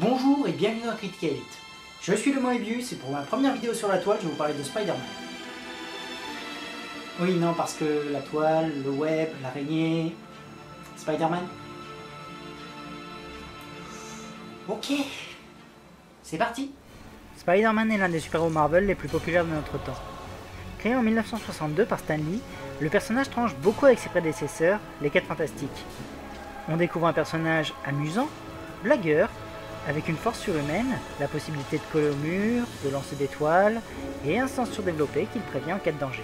Bonjour et bienvenue dans Critique Elite. Je suis le Moebius et pour ma première vidéo sur la toile, je vais vous parler de Spider-Man. Oui, non, parce que la toile, le web, l'araignée... Spider-Man. Ok, c'est parti. Spider-Man est l'un des super-héros Marvel les plus populaires de notre temps. Créé en 1962 par Stan Lee, le personnage tranche beaucoup avec ses prédécesseurs, les 4 Fantastiques. On découvre un personnage amusant, blagueur, avec une force surhumaine, la possibilité de coller au mur, de lancer des toiles, et un sens surdéveloppé qui le prévient en cas de danger.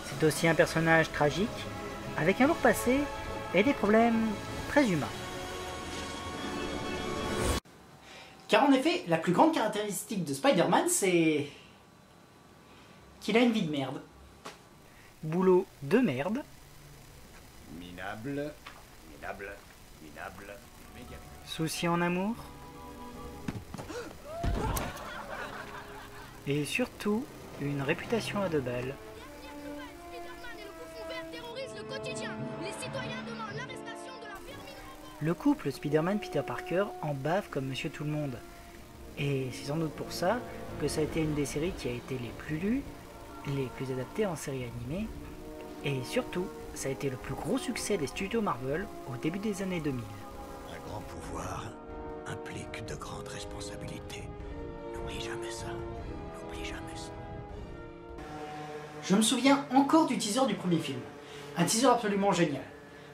C'est aussi un personnage tragique, avec un lourd passé et des problèmes très humains. Car en effet, la plus grande caractéristique de Spider-Man, c'est... qu'il a une vie de merde. Boulot de merde. Minable. Souci en amour. Et surtout, une réputation à 2 balles. Le couple Spider-Man-Peter Parker en bave comme Monsieur Tout-le-Monde. Et c'est sans doute pour ça que ça a été une des séries qui a été les plus lues, les plus adaptées en série animée, et surtout, ça a été le plus gros succès des studios Marvel au début des années 2000. Un grand pouvoir implique de grandes responsabilités. N'oublie jamais ça. N'oublie jamais ça. Je me souviens encore du teaser du premier film. Un teaser absolument génial.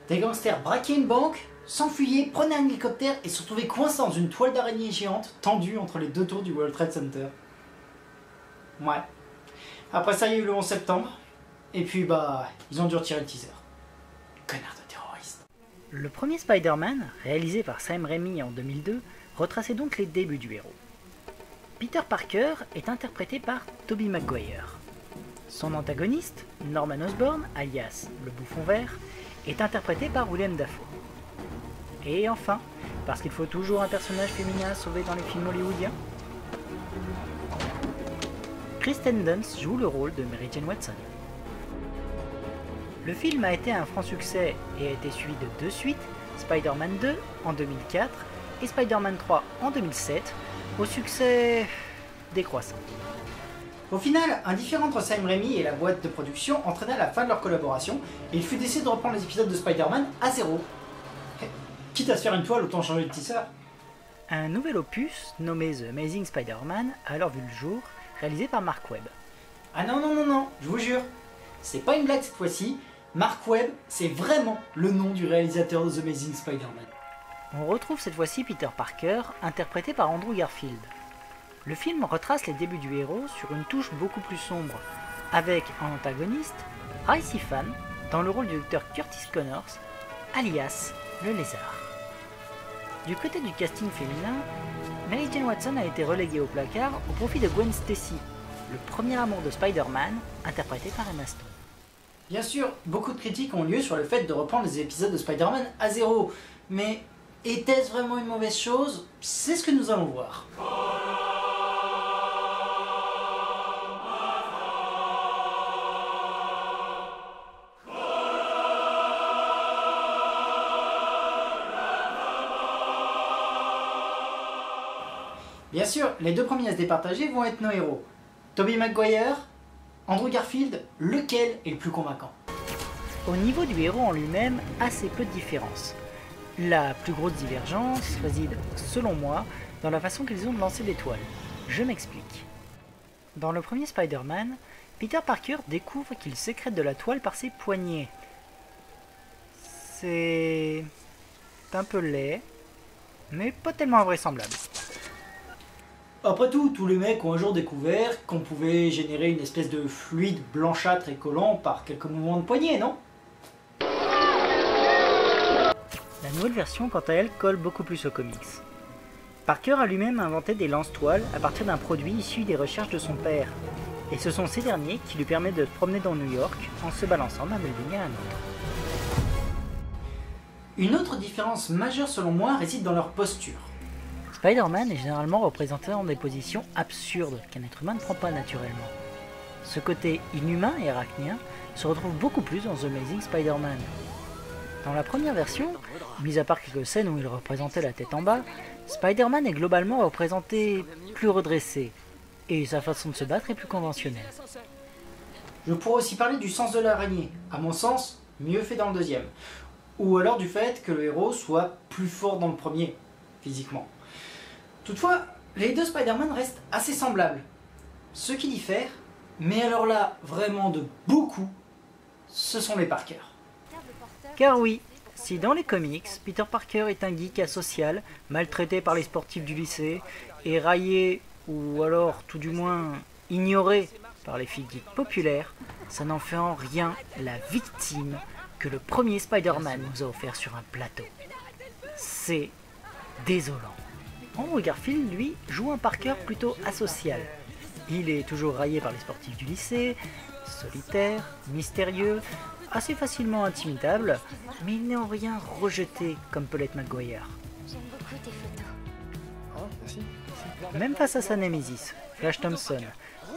Des gangsters braquaient une banque, s'enfuyaient, prenaient un hélicoptère et se retrouvaient coincés dans une toile d'araignée géante tendue entre les 2 tours du World Trade Center. Ouais. Après ça, il y a eu le 11 septembre. Et puis bah, ils ont dû retirer le teaser. Connard de terroriste. Le premier Spider-Man, réalisé par Sam Raimi en 2002, retraçait donc les débuts du héros. Peter Parker est interprété par Tobey Maguire. Son antagoniste, Norman Osborn, alias le Bouffon Vert, est interprété par Willem Dafoe. Et enfin, parce qu'il faut toujours un personnage féminin à sauver dans les films hollywoodiens, Kristen Dunst joue le rôle de Mary Jane Watson. Le film a été un franc succès et a été suivi de 2 suites, Spider-Man 2 en 2004 et Spider-Man 3 en 2007, au succès décroissant. Au final, un différend entre Sam Raimi et la boîte de production entraîna la fin de leur collaboration et il fut décidé de reprendre les épisodes de Spider-Man à zéro. Quitte à se faire une toile, autant changer de tisseur. Un nouvel opus, nommé The Amazing Spider-Man, a alors vu le jour, réalisé par Mark Webb. Ah non, je vous jure, c'est pas une blague cette fois-ci, Mark Webb, c'est vraiment le nom du réalisateur de The Amazing Spider-Man. On retrouve cette fois-ci Peter Parker, interprété par Andrew Garfield. Le film retrace les débuts du héros sur une touche beaucoup plus sombre, avec en antagoniste Ray Sifan dans le rôle du docteur Curtis Connors, alias le Lézard. Du côté du casting féminin, Mary Jane Watson a été reléguée au placard au profit de Gwen Stacy, le premier amour de Spider-Man, interprété par Emma Stone. Bien sûr, beaucoup de critiques ont lieu sur le fait de reprendre les épisodes de Spider-Man à zéro, mais était-ce vraiment une mauvaise chose? C'est ce que nous allons voir. Bien sûr, les 2 premiers à se départager vont être nos héros. Tobey Maguire, Andrew Garfield, lequel est le plus convaincant? Au niveau du héros en lui-même, assez peu de différence. La plus grosse divergence réside, selon moi, dans la façon qu'ils ont de lancer des toiles. Je m'explique. Dans le premier Spider-Man, Peter Parker découvre qu'il sécrète de la toile par ses poignets. C'est un peu laid, mais pas tellement invraisemblable. Après tout, tous les mecs ont un jour découvert qu'on pouvait générer une espèce de fluide blanchâtre et collant par quelques mouvements de poignet, non? La nouvelle version, quant à elle, colle beaucoup plus aux comics. Parker a lui-même inventé des lance-toiles à partir d'un produit issu des recherches de son père. Et ce sont ces derniers qui lui permettent de se promener dans New York en se balançant d'un building à un autre. Une autre différence majeure selon moi réside dans leur posture. Spider-Man est généralement représenté dans des positions absurdes qu'un être humain ne prend pas naturellement. Ce côté inhumain et arachnien se retrouve beaucoup plus dans The Amazing Spider-Man. Dans la première version, mis à part quelques scènes où il représentait la tête en bas, Spider-Man est globalement représenté plus redressé, et sa façon de se battre est plus conventionnelle. Je pourrais aussi parler du sens de l'araignée, à mon sens, mieux fait dans le deuxième. Ou alors du fait que le héros soit plus fort dans le premier, physiquement. Toutefois, les deux Spider-Man restent assez semblables. Ce qui diffère, mais alors là, vraiment de beaucoup, ce sont les Parker. Car oui, si dans les comics, Peter Parker est un geek asocial, maltraité par les sportifs du lycée, et raillé, ou alors tout du moins ignoré par les filles geeks populaires, ça n'en fait en rien la victime que le premier Spider-Man nous a offert sur un plateau. C'est désolant. Andrew Garfield, lui, joue un Parker plutôt asocial. Il est toujours raillé par les sportifs du lycée, solitaire, mystérieux, assez facilement intimidable, mais il n'est en rien rejeté comme peut l'être Maguire. J'aime beaucoup tes photos. Même face à sa némésis, Flash Thompson,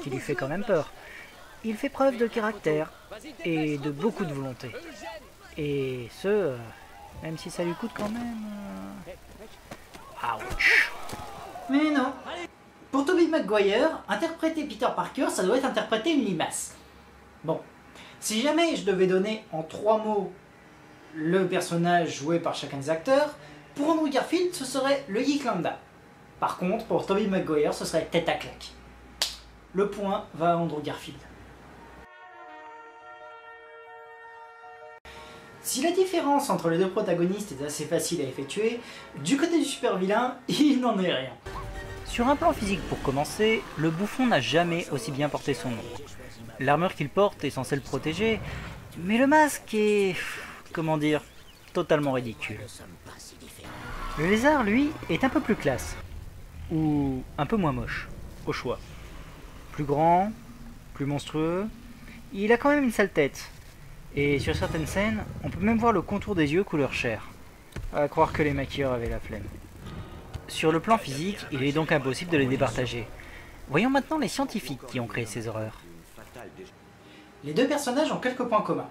qui lui fait quand même peur, il fait preuve de caractère et de beaucoup de volonté. Et ce, même si ça lui coûte quand même... Ouch. Mais non. Pour Tobey Maguire, interpréter Peter Parker, ça doit être interpréter une limace. Bon, si jamais je devais donner en 3 mots le personnage joué par chacun des acteurs, pour Andrew Garfield, ce serait le geek lambda. Par contre, pour Tobey Maguire, ce serait tête à claque. Le point va à Andrew Garfield. Si la différence entre les deux protagonistes est assez facile à effectuer, du côté du super vilain, il n'en est rien. Sur un plan physique pour commencer, le bouffon n'a jamais aussi bien porté son nom. L'armure qu'il porte est censée le protéger, mais le masque est... comment dire, totalement ridicule. Le lézard, lui, est un peu plus classe. Ou un peu moins moche, au choix. Plus grand, plus monstrueux, il a quand même une sale tête. Et sur certaines scènes, on peut même voir le contour des yeux couleur chair. À croire que les maquilleurs avaient la flemme. Sur le plan physique, il est donc impossible de les départager. Voyons maintenant les scientifiques qui ont créé ces horreurs. Les deux personnages ont quelques points communs.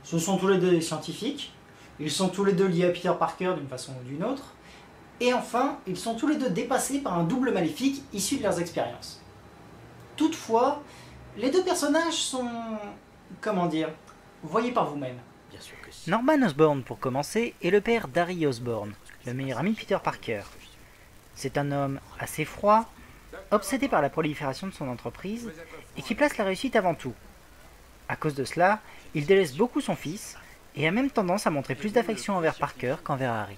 Ce sont tous les deux des scientifiques, ils sont tous les deux liés à Peter Parker d'une façon ou d'une autre, et enfin, ils sont tous les deux dépassés par un double maléfique issu de leurs expériences. Toutefois, les deux personnages sont... comment dire, voyez par vous-même. Norman Osborn, pour commencer, est le père d'Harry Osborn, le meilleur ami de Peter Parker. C'est un homme assez froid, obsédé par la prolifération de son entreprise, et qui place la réussite avant tout. À cause de cela, il délaisse beaucoup son fils, et a même tendance à montrer plus d'affection envers Parker qu'envers Harry.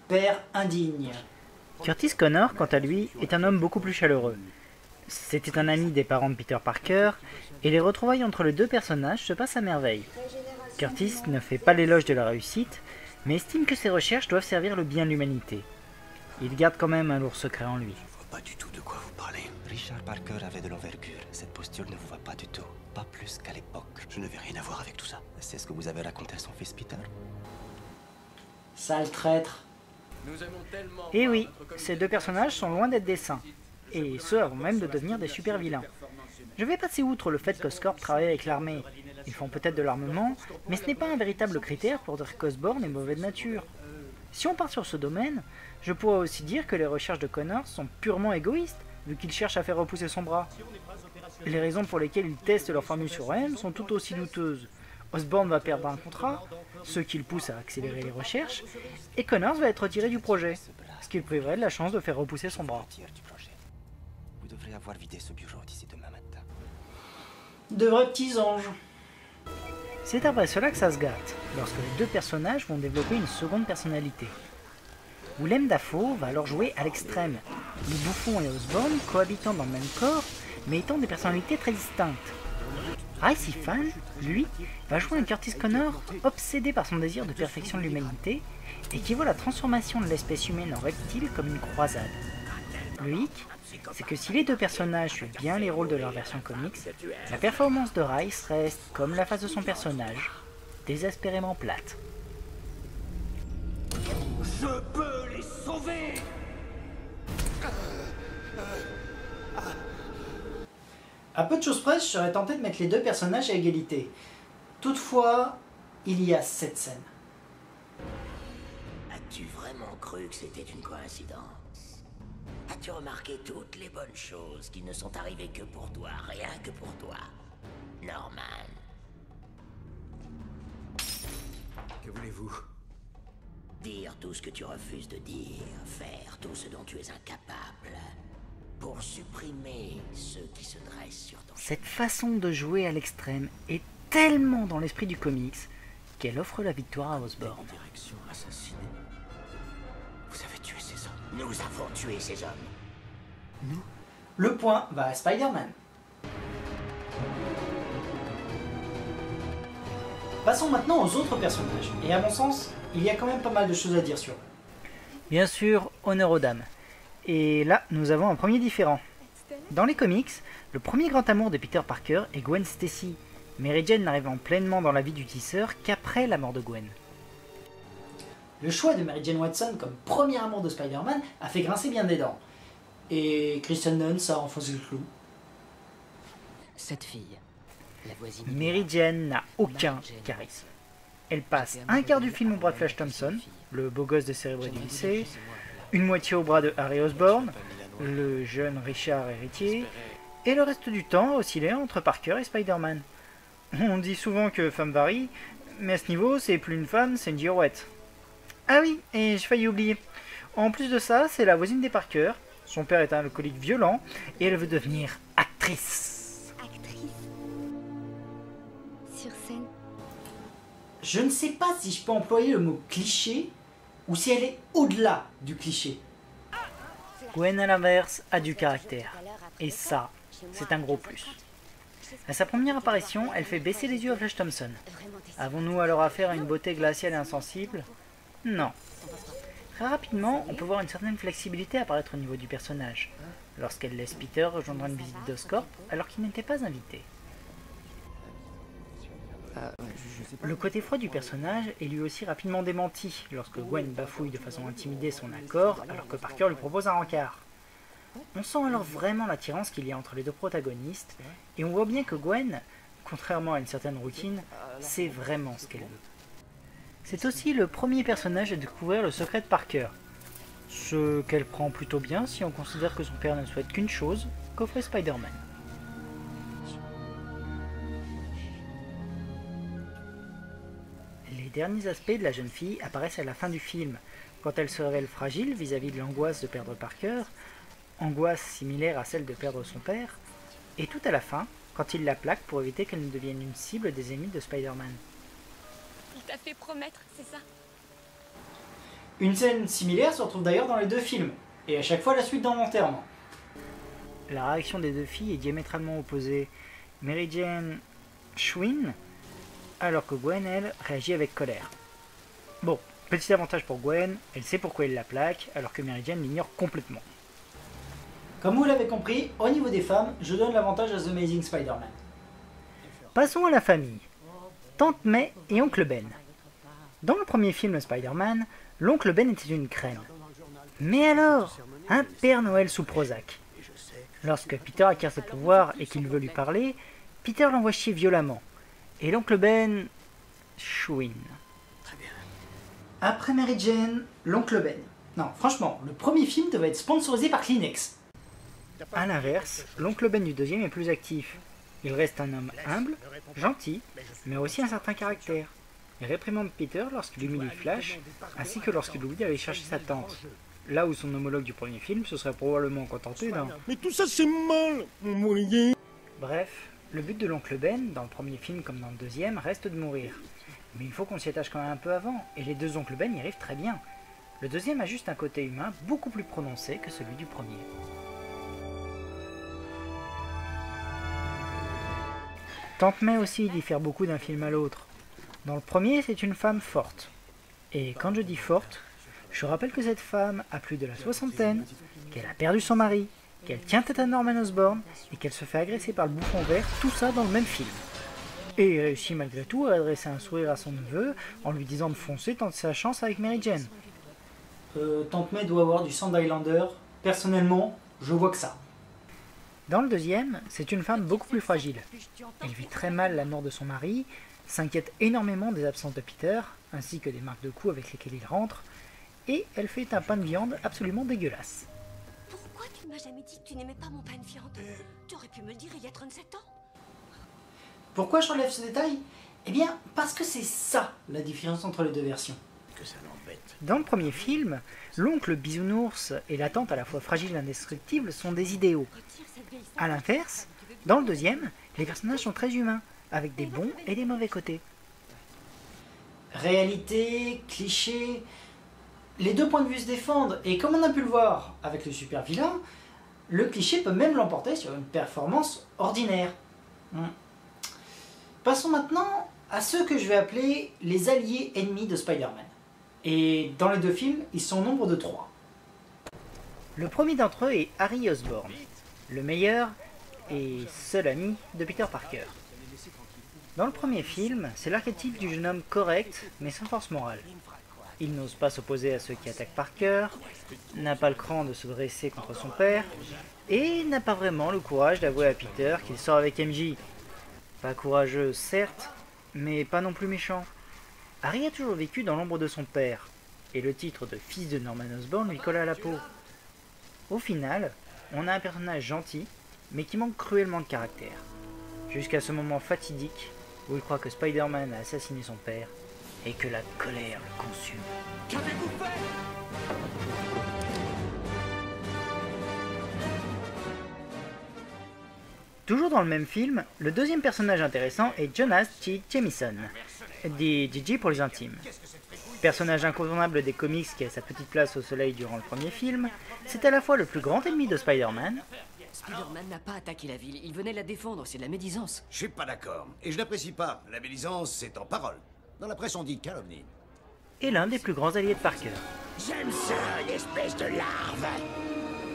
Père indigne. Curtis Connor, quant à lui, est un homme beaucoup plus chaleureux. C'était un ami des parents de Peter Parker, et les retrouvailles entre les deux personnages se passent à merveille. Curtis ne fait pas l'éloge de la réussite, mais estime que ses recherches doivent servir le bien de l'humanité. Il garde quand même un lourd secret en lui. Je vois pas du tout de quoi vous parlez. Richard Parker avait de l'envergure. Cette posture ne vous va pas du tout. Pas plus qu'à l'époque. Je n'avais rien à voir avec tout ça. C'est ce que vous avez raconté à son fils Peter. Sale traître. Et oui, ces deux personnages sont loin d'être des saints. Et ce avant même de devenir des super vilains. Je vais passer outre le fait qu'Oscorp travaille avec l'armée. Ils font peut-être de l'armement, mais ce n'est pas un véritable critère pour dire qu'Osborn est mauvais de nature. Si on part sur ce domaine, je pourrais aussi dire que les recherches de Connor sont purement égoïstes, vu qu'il cherche à faire repousser son bras. Les raisons pour lesquelles ils testent leur formule sur eux-mêmes sont tout aussi douteuses. Osborn va perdre un contrat, ce qui le pousse à accélérer les recherches, et Connors va être retiré du projet, ce qui le priverait de la chance de faire repousser son bras. Vous devrez avoir vidé ce bureau d'ici demain matin. De vrais petits anges. C'est après cela que ça se gâte, lorsque les deux personnages vont développer une seconde personnalité. Willem Dafoe va alors jouer à l'extrême, les bouffons et Osborn cohabitant dans le même corps, mais étant des personnalités très distinctes. Ralph Ifan, lui, va jouer un Curtis Connor obsédé par son désir de perfection de l'humanité et qui voit la transformation de l'espèce humaine en reptile comme une croisade. Le hic, c'est que si les deux personnages suivent bien les rôles de leur version comics, la performance de Rice reste, comme la face de son personnage, désespérément plate. Je peux les sauver! À peu de choses près, je serais tenté de mettre les deux personnages à égalité. Toutefois, il y a cette scène. As-tu vraiment cru que c'était une coïncidence? As-tu remarqué toutes les bonnes choses qui ne sont arrivées que pour toi, rien que pour toi, Norman? Que voulez-vous? Dire tout ce que tu refuses de dire, faire tout ce dont tu es incapable, pour supprimer ceux qui se dressent sur ton... Cette façon de jouer à l'extrême est tellement dans l'esprit du comics qu'elle offre la victoire à Osborn. Direction assassinée. Vous avez tué ces hommes. Nous avons tué ces hommes. Le point va à Spider-Man. Passons maintenant aux autres personnages, et à mon sens, il y a quand même pas mal de choses à dire sur eux. Bien sûr, honneur aux dames. Et là, nous avons un premier différent. Dans les comics, le premier grand amour de Peter Parker est Gwen Stacy, Mary Jane n'arrivant pleinement dans la vie du tisseur qu'après la mort de Gwen. Le choix de Mary Jane Watson comme premier amour de Spider-Man a fait grincer bien des dents. Et Kristen Dunst a enfoncé le clou. Cette fille, la voisine... Mary Jane n'a aucun charisme. Elle passe un quart du film au bras de Flash Thompson, le beau gosse décérébré du lycée, une moitié au bras de Harry Osborn, le jeune Richard héritier, et le reste du temps à osciller entre Parker et Spider-Man. On dit souvent que femme varie, mais à ce niveau, c'est plus une femme, c'est une girouette. Ah oui, et j'ai failli oublier. En plus de ça, c'est la voisine des Parker, son père est un alcoolique violent, et elle veut devenir actrice. Actrice. Sur scène. Je ne sais pas si je peux employer le mot cliché, ou si elle est au-delà du cliché. Gwen, à l'inverse, a du caractère. Et ça, c'est un gros plus. À sa première apparition, elle fait baisser les yeux à Flash Thompson. Avons-nous alors affaire à une beauté glaciale et insensible? Non. Très rapidement, on peut voir une certaine flexibilité apparaître au niveau du personnage, lorsqu'elle laisse Peter rejoindre une visite d'Oscorp alors qu'il n'était pas invité. Le côté froid du personnage est lui aussi rapidement démenti lorsque Gwen bafouille de façon intimidée son accord alors que Parker lui propose un rencard. On sent alors vraiment l'attirance qu'il y a entre les deux protagonistes et on voit bien que Gwen, contrairement à une certaine routine, sait vraiment ce qu'elle veut. C'est aussi le premier personnage à découvrir le secret de Parker, ce qu'elle prend plutôt bien si on considère que son père ne souhaite qu'une chose, qu'offrait Spider-Man. Les derniers aspects de la jeune fille apparaissent à la fin du film, quand elle se révèle fragile vis-à-vis de l'angoisse de perdre Parker, angoisse similaire à celle de perdre son père, et tout à la fin, quand il la plaque pour éviter qu'elle ne devienne une cible des ennemis de Spider-Man. Il t'a fait promettre, c'est ça? Une scène similaire se retrouve d'ailleurs dans les deux films, et à chaque fois la suite dans l'enterrement. La réaction des deux filles est diamétralement opposée. Mary Jane chouine, alors que Gwen, elle, réagit avec colère. Bon, petit avantage pour Gwen, elle sait pourquoi elle la plaque, alors que Mary Jane l'ignore complètement. Comme vous l'avez compris, au niveau des femmes, je donne l'avantage à The Amazing Spider-Man. Passons à la famille. Tante May et Oncle Ben. Dans le premier film Spider-Man, l'Oncle Ben était une crème. Mais alors, un Père Noël sous Prozac. Lorsque Peter acquiert ses pouvoirs et qu'il veut lui parler, Peter l'envoie chier violemment. Et l'Oncle Ben chouine. Après Mary Jane, l'Oncle Ben. Non, franchement, le premier film devait être sponsorisé par Kleenex. A l'inverse, l'Oncle Ben du deuxième est plus actif. Il reste un homme humble, gentil, mais aussi un certain caractère. Il réprimande Peter lorsqu'il humilie Flash, ainsi que lorsqu'il oublie d'aller chercher sa tante. Là où son homologue du premier film se serait probablement contenté d'un... Mais tout ça c'est mal, mon moyen. Bref, le but de l'Oncle Ben, dans le premier film comme dans le deuxième, reste de mourir. Mais il faut qu'on s'y attache quand même un peu avant, et les deux Oncles Ben y arrivent très bien. Le deuxième a juste un côté humain beaucoup plus prononcé que celui du premier. Tante May aussi diffère beaucoup d'un film à l'autre. Dans le premier, c'est une femme forte. Et quand je dis forte, je rappelle que cette femme a plus de la soixantaine, qu'elle a perdu son mari, qu'elle tient tête à Norman Osborn et qu'elle se fait agresser par le bouffon vert, tout ça dans le même film. Et réussit malgré tout à adresser un sourire à son neveu en lui disant de foncer tant sa chance avec Mary Jane. Tante May doit avoir du sang d'Highlander. Personnellement, je vois que ça. Dans le deuxième, c'est une femme beaucoup plus fragile. Elle vit très mal la mort de son mari, s'inquiète énormément des absences de Peter, ainsi que des marques de coups avec lesquelles il rentre, et elle fait un pain de viande absolument dégueulasse. Pourquoi tu ne m'as jamais dit que tu n'aimais pas mon pain de viande? Tu aurais pu me le dire il y a 37 ans. Pourquoi je relève ce détail? Eh bien, parce que c'est ça la différence entre les deux versions. Que ça l'embête. Dans le premier film, l'oncle bisounours et la tante à la fois fragile et indestructible sont des idéaux. A l'inverse, dans le deuxième, les personnages sont très humains, avec des bons et des mauvais côtés. Réalité, cliché, les deux points de vue se défendent, et comme on a pu le voir avec le super vilain, le cliché peut même l'emporter sur une performance ordinaire. Passons maintenant à ceux que je vais appeler les alliés ennemis de Spider-Man. Et dans les deux films, ils sont au nombre de 3. Le premier d'entre eux est Harry Osborn, le meilleur et seul ami de Peter Parker. Dans le premier film, c'est l'archétype du jeune homme correct, mais sans force morale. Il n'ose pas s'opposer à ceux qui attaquent Parker, n'a pas le cran de se dresser contre son père, et n'a pas vraiment le courage d'avouer à Peter qu'il sort avec MJ. Pas courageux, certes, mais pas non plus méchant. Harry a toujours vécu dans l'ombre de son père, et le titre de fils de Norman Osborn lui colle à la peau. Au final, on a un personnage gentil, mais qui manque cruellement de caractère. Jusqu'à ce moment fatidique, où il croit que Spider-Man a assassiné son père, et que la colère le consume. Qu'avez-vous fait? Toujours dans le même film, le deuxième personnage intéressant est Jonas T. Jameson, dit Gigi pour les intimes. Personnage incontournable des comics qui a sa petite place au soleil durant le premier film, c'est à la fois le plus grand ennemi de Spider-Man. Spider-Man n'a pas attaqué la ville, il venait la défendre, c'est de la médisance. Je suis pas d'accord, et je n'apprécie pas. La médisance, c'est en parole. Dans la presse, on dit calomnie. Et l'un des plus grands alliés de Parker. J'aime ça, espèce de larve.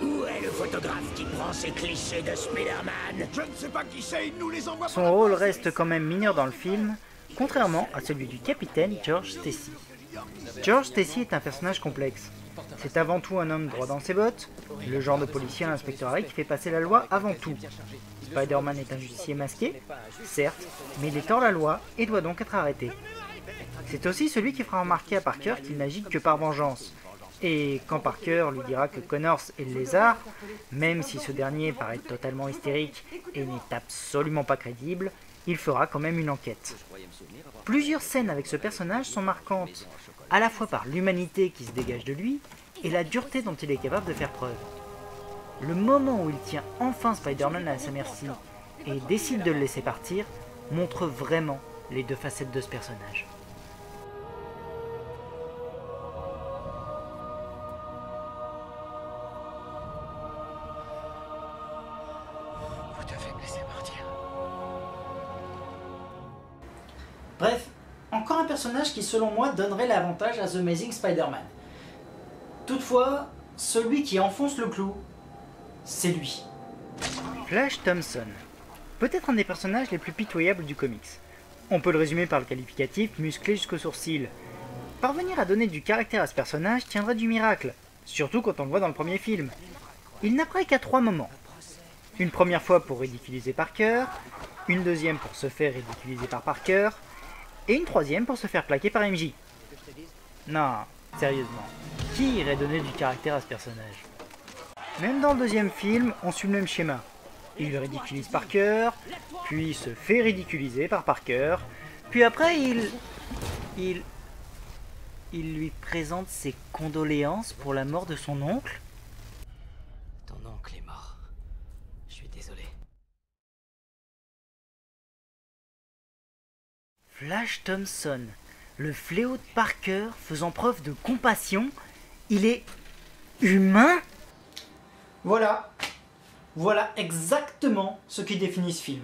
Où est le photographe qui prend ces clichés de Spider-Man? Je ne sais pas qui c'est, il nous les envoie. Son rôle reste quand même mineur dans le film, contrairement à celui du capitaine George Stacy. George Stacy est un personnage complexe. C'est avant tout un homme droit dans ses bottes, le genre de policier à l'inspecteur Harry qui fait passer la loi avant tout. Spider-Man est un justicier masqué, certes, mais il est hors la loi et doit donc être arrêté. C'est aussi celui qui fera remarquer à Parker qu'il n'agit que par vengeance. Et quand Parker lui dira que Connors est le lézard, même si ce dernier paraît totalement hystérique et n'est absolument pas crédible, il fera quand même une enquête. Plusieurs scènes avec ce personnage sont marquantes, à la fois par l'humanité qui se dégage de lui et la dureté dont il est capable de faire preuve. Le moment où il tient enfin Spider-Man à sa merci et décide de le laisser partir montre vraiment les deux facettes de ce personnage. Vous devez me laisser partir. Bref, encore un personnage qui selon moi donnerait l'avantage à The Amazing Spider-Man. Toutefois, celui qui enfonce le clou, c'est lui. Flash Thompson. Peut-être un des personnages les plus pitoyables du comics. On peut le résumer par le qualificatif musclé jusqu'aux sourcils. Parvenir à donner du caractère à ce personnage tiendra du miracle, surtout quand on le voit dans le premier film. Il n'apparaît qu'à 3 moments. Une première fois pour ridiculiser Parker, une deuxième pour se faire ridiculiser par Parker, et une troisième pour se faire plaquer par MJ. Non, sérieusement, qui irait donner du caractère à ce personnage? Même dans le deuxième film, on suit le même schéma. Il ridiculise Parker, puis se fait ridiculiser par Parker, puis après il lui présente ses condoléances pour la mort de son oncle. Ton oncle est mort. Je suis désolé. Flash Thompson, le fléau de Parker faisant preuve de compassion, il est humain? Voilà exactement ce qui définit ce film.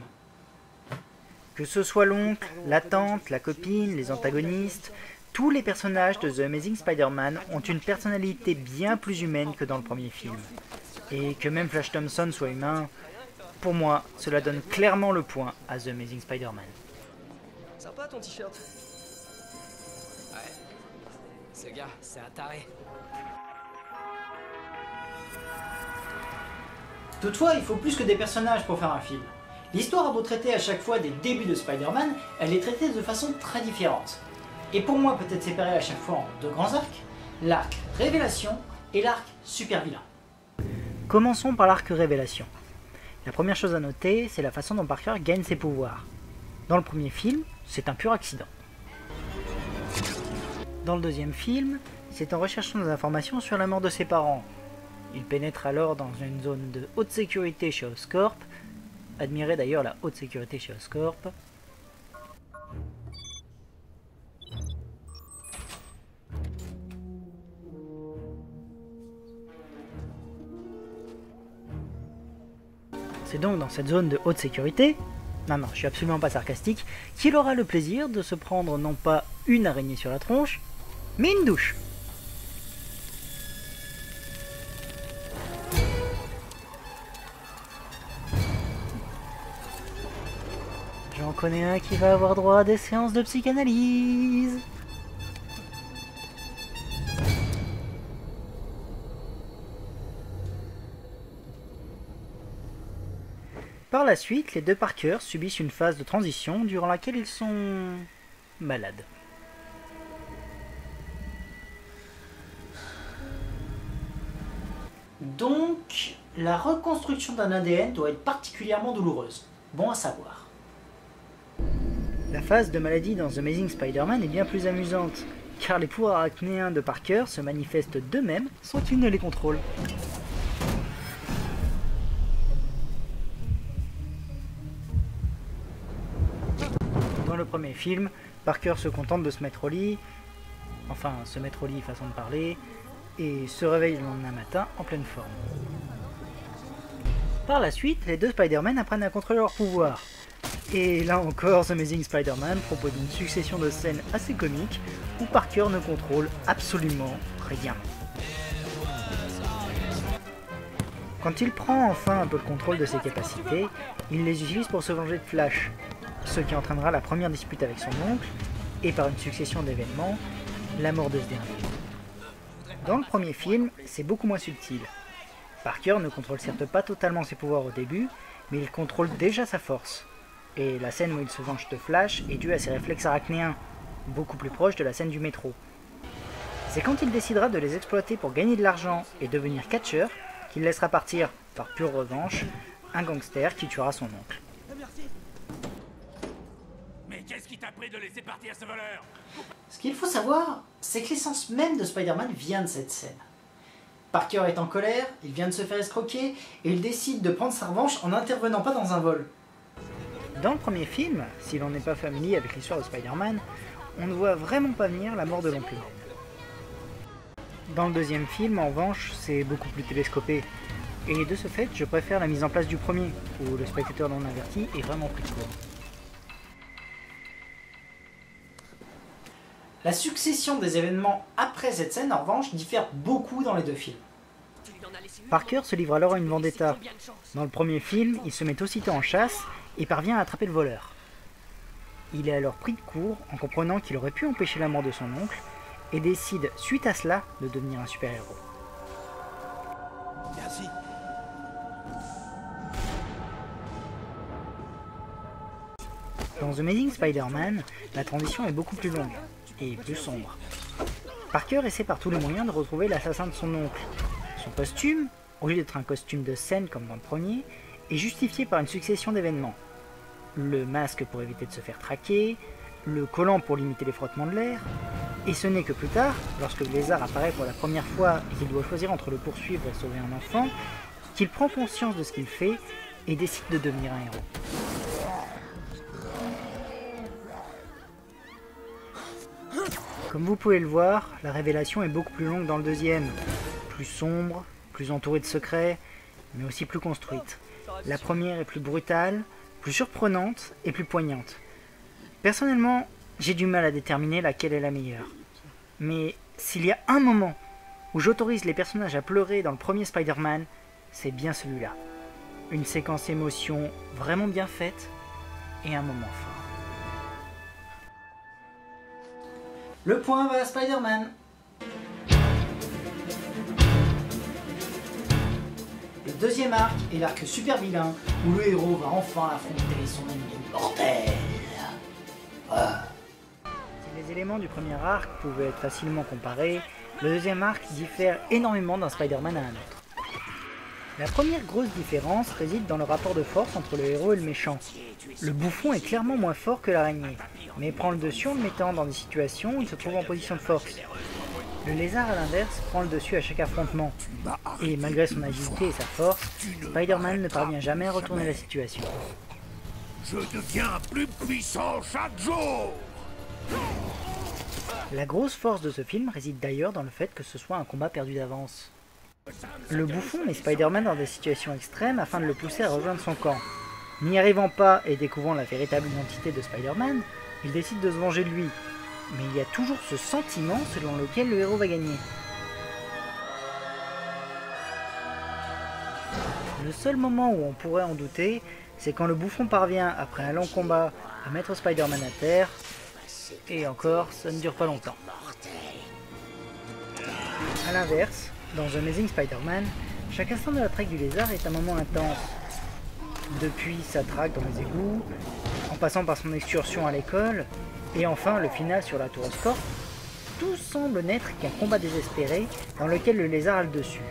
Que ce soit l'oncle, la tante, la copine, les antagonistes, tous les personnages de The Amazing Spider-Man ont une personnalité bien plus humaine que dans le premier film. Et que même Flash Thompson soit humain, pour moi, cela donne clairement le point à The Amazing Spider-Man. Sympa ton t-shirt. Ouais. Ce gars, c'est un taré. Toutefois, il faut plus que des personnages pour faire un film. L'histoire a beau traiter à chaque fois des débuts de Spider-Man, elle est traitée de façon très différente. Et pour moi peut être séparée à chaque fois en deux grands arcs, l'arc Révélation et l'arc Super Vilain. Commençons par l'arc Révélation. La première chose à noter, c'est la façon dont Parker gagne ses pouvoirs. Dans le premier film, c'est un pur accident. Dans le deuxième film, c'est en recherchant des informations sur la mort de ses parents. Il pénètre alors dans une zone de haute sécurité chez Oscorp. Admirez d'ailleurs la haute sécurité chez Oscorp. C'est donc dans cette zone de haute sécurité, non, je suis absolument pas sarcastique, qu'il aura le plaisir de se prendre non pas une araignée sur la tronche, mais une douche. J'en connais un qui va avoir droit à des séances de psychanalyse. Par la suite, les deux Parker subissent une phase de transition durant laquelle ils sont malades. Donc, la reconstruction d'un ADN doit être particulièrement douloureuse. Bon à savoir. La phase de maladie dans The Amazing Spider-Man est bien plus amusante, car les pouvoirs arachnéens de Parker se manifestent d'eux-mêmes sans qu'il ne les contrôle. Dans le premier film, Parker se contente de se mettre au lit, enfin se mettre au lit façon de parler, et se réveille le lendemain matin en pleine forme. Par la suite, les deux Spider-Man apprennent à contrôler leurs pouvoirs. Et là encore, The Amazing Spider-Man propose une succession de scènes assez comiques où Parker ne contrôle absolument rien. Quand il prend enfin un peu le contrôle de ses capacités, il les utilise pour se venger de Flash, ce qui entraînera la première dispute avec son oncle, et par une succession d'événements, la mort de ce dernier. Dans le premier film, c'est beaucoup moins subtil. Parker ne contrôle certes pas totalement ses pouvoirs au début, mais il contrôle déjà sa force. Et la scène où il se venge de Flash est due à ses réflexes arachnéens, beaucoup plus proche de la scène du métro. C'est quand il décidera de les exploiter pour gagner de l'argent et devenir catcheur qu'il laissera partir, par pure revanche, un gangster qui tuera son oncle. Mais qu'est-ce qui t'a pris de laisser partir ce voleur? Ce qu'il faut savoir, c'est que l'essence même de Spider-Man vient de cette scène. Parker est en colère, il vient de se faire escroquer, et il décide de prendre sa revanche en n'intervenant pas dans un vol. Dans le premier film, si l'on n'est pas familier avec l'histoire de Spider-Man, on ne voit vraiment pas venir la mort de l'oncle Ben. Dans le deuxième film, en revanche, c'est beaucoup plus télescopé. Et de ce fait, je préfère la mise en place du premier, où le spectateur non averti est vraiment pris de court. La succession des événements après cette scène, en revanche, diffère beaucoup dans les deux films. Parker se livre alors à une vendetta. Dans le premier film, il se met aussitôt en chasse et parvient à attraper le voleur. Il est alors pris de court en comprenant qu'il aurait pu empêcher la mort de son oncle et décide, suite à cela, de devenir un super-héros. Merci. Dans The Amazing Spider-Man, la transition est beaucoup plus longue et plus sombre. Parker essaie par tous les moyens de retrouver l'assassin de son oncle. Son costume, au lieu d'être un costume de scène comme dans le premier, est justifié par une succession d'événements. Le masque pour éviter de se faire traquer, le collant pour limiter les frottements de l'air, et ce n'est que plus tard, lorsque le lézard apparaît pour la première fois et qu'il doit choisir entre le poursuivre et sauver un enfant, qu'il prend conscience de ce qu'il fait et décide de devenir un héros. Comme vous pouvez le voir, la révélation est beaucoup plus longue dans le deuxième, plus sombre, plus entourée de secrets, mais aussi plus construite. La première est plus brutale, plus surprenante et plus poignante. Personnellement, j'ai du mal à déterminer laquelle est la meilleure. Mais s'il y a un moment où j'autorise les personnages à pleurer dans le premier Spider-Man, c'est bien celui-là. Une séquence émotion vraiment bien faite et un moment fort. Le point va à Spider-Man. Et deuxième arc est l'arc super vilain, où le héros va enfin affronter son ennemi mortel. Si les éléments du premier arc pouvaient être facilement comparés, le deuxième arc diffère énormément d'un Spider-Man à un autre. La première grosse différence réside dans le rapport de force entre le héros et le méchant. Le bouffon est clairement moins fort que l'araignée, mais prend le dessus en le mettant dans des situations où il se trouve en position de force. Le lézard, à l'inverse, prend le dessus à chaque affrontement, et malgré son agilité et sa force, Spider-Man ne parvient jamais à retourner la situation. Je deviens plus puissant chaque jour. La grosse force de ce film réside d'ailleurs dans le fait que ce soit un combat perdu d'avance. Le bouffon met Spider-Man dans des situations extrêmes afin de le pousser à rejoindre son camp. N'y arrivant pas et découvrant la véritable identité de Spider-Man, il décide de se venger de lui. Mais il y a toujours ce sentiment selon lequel le héros va gagner. Le seul moment où on pourrait en douter, c'est quand le bouffon parvient, après un long combat, à mettre Spider-Man à terre, et encore, ça ne dure pas longtemps. A l'inverse, dans Amazing Spider-Man, chaque instant de la traque du lézard est un moment intense. Depuis sa traque dans les égouts, en passant par son excursion à l'école, et enfin le final sur la tour Oscorp, tout semble n'être qu'un combat désespéré dans lequel le lézard a le dessus.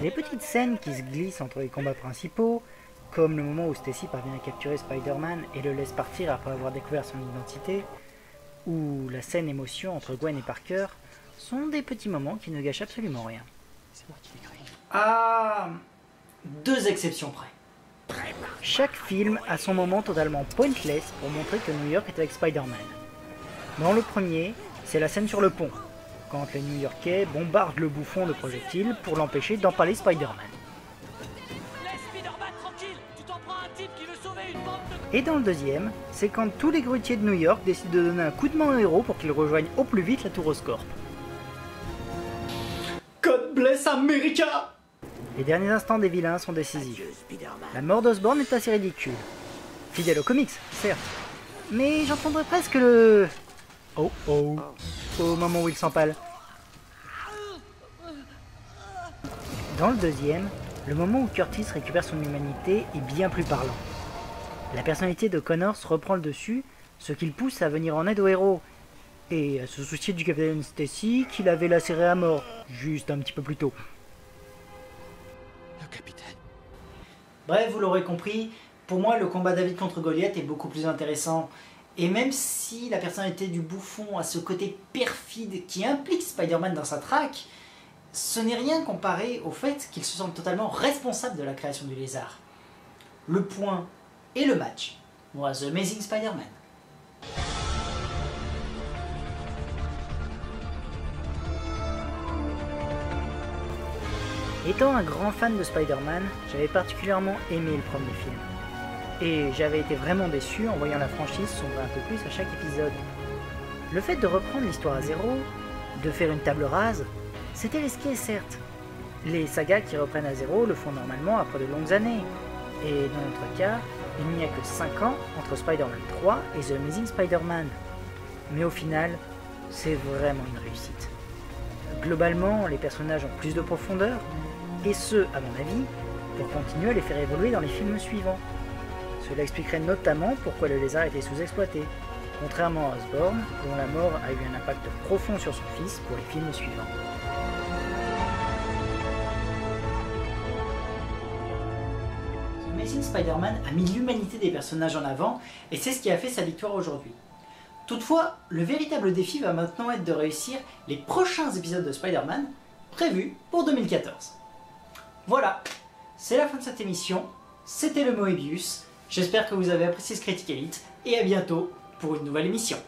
Les petites scènes qui se glissent entre les combats principaux, comme le moment où Stacy parvient à capturer Spider-Man et le laisse partir après avoir découvert son identité, ou la scène émotion entre Gwen et Parker, sont des petits moments qui ne gâchent absolument rien. À deux exceptions près. Chaque film a son moment totalement pointless pour montrer que New York est avec Spider-Man. Dans le premier, c'est la scène sur le pont, quand les New-Yorkais bombardent le bouffon de projectiles pour l'empêcher d'empaler Spider-Man. Et dans le deuxième, c'est quand tous les grutiers de New York décident de donner un coup de main au héros pour qu'il rejoigne au plus vite la tour Oscorp. God bless America! Les derniers instants des vilains sont décisifs. La mort d'Osborn est assez ridicule. Fidèle aux comics, certes. Mais j'entendrais presque le... Oh oh. Au moment où il s'empale. Dans le deuxième, le moment où Curtis récupère son humanité est bien plus parlant. La personnalité de Connors reprend le dessus, ce qui le pousse à venir en aide au héros, et à se soucier du capitaine Stacy qu'il avait lacéré à mort, juste un petit peu plus tôt. Le capitaine. Bref, vous l'aurez compris, pour moi le combat David contre Goliath est beaucoup plus intéressant. Et même si la personnalité du bouffon a ce côté perfide qui implique Spider-Man dans sa traque, ce n'est rien comparé au fait qu'il se sente totalement responsable de la création du lézard. Le point et le match was Amazing Spider-Man. Étant un grand fan de Spider-Man, j'avais particulièrement aimé le premier film. Et j'avais été vraiment déçu en voyant la franchise sombrer un peu plus à chaque épisode. Le fait de reprendre l'histoire à zéro, de faire une table rase, c'était risqué certes. Les sagas qui reprennent à zéro le font normalement après de longues années. Et dans notre cas, il n'y a que 5 ans entre Spider-Man 3 et The Amazing Spider-Man. Mais au final, c'est vraiment une réussite. Globalement, les personnages ont plus de profondeur, et ce, à mon avis, pour continuer à les faire évoluer dans les films suivants. Cela expliquerait notamment pourquoi le lézard était sous-exploité, contrairement à Osborn, dont la mort a eu un impact profond sur son fils pour les films suivants. The Amazing Spider-Man a mis l'humanité des personnages en avant, et c'est ce qui a fait sa victoire aujourd'hui. Toutefois, le véritable défi va maintenant être de réussir les prochains épisodes de Spider-Man, prévus pour 2014. Voilà, c'est la fin de cette émission, c'était le Moebius. J'espère que vous avez apprécié ce Critique Elite, et à bientôt pour une nouvelle émission.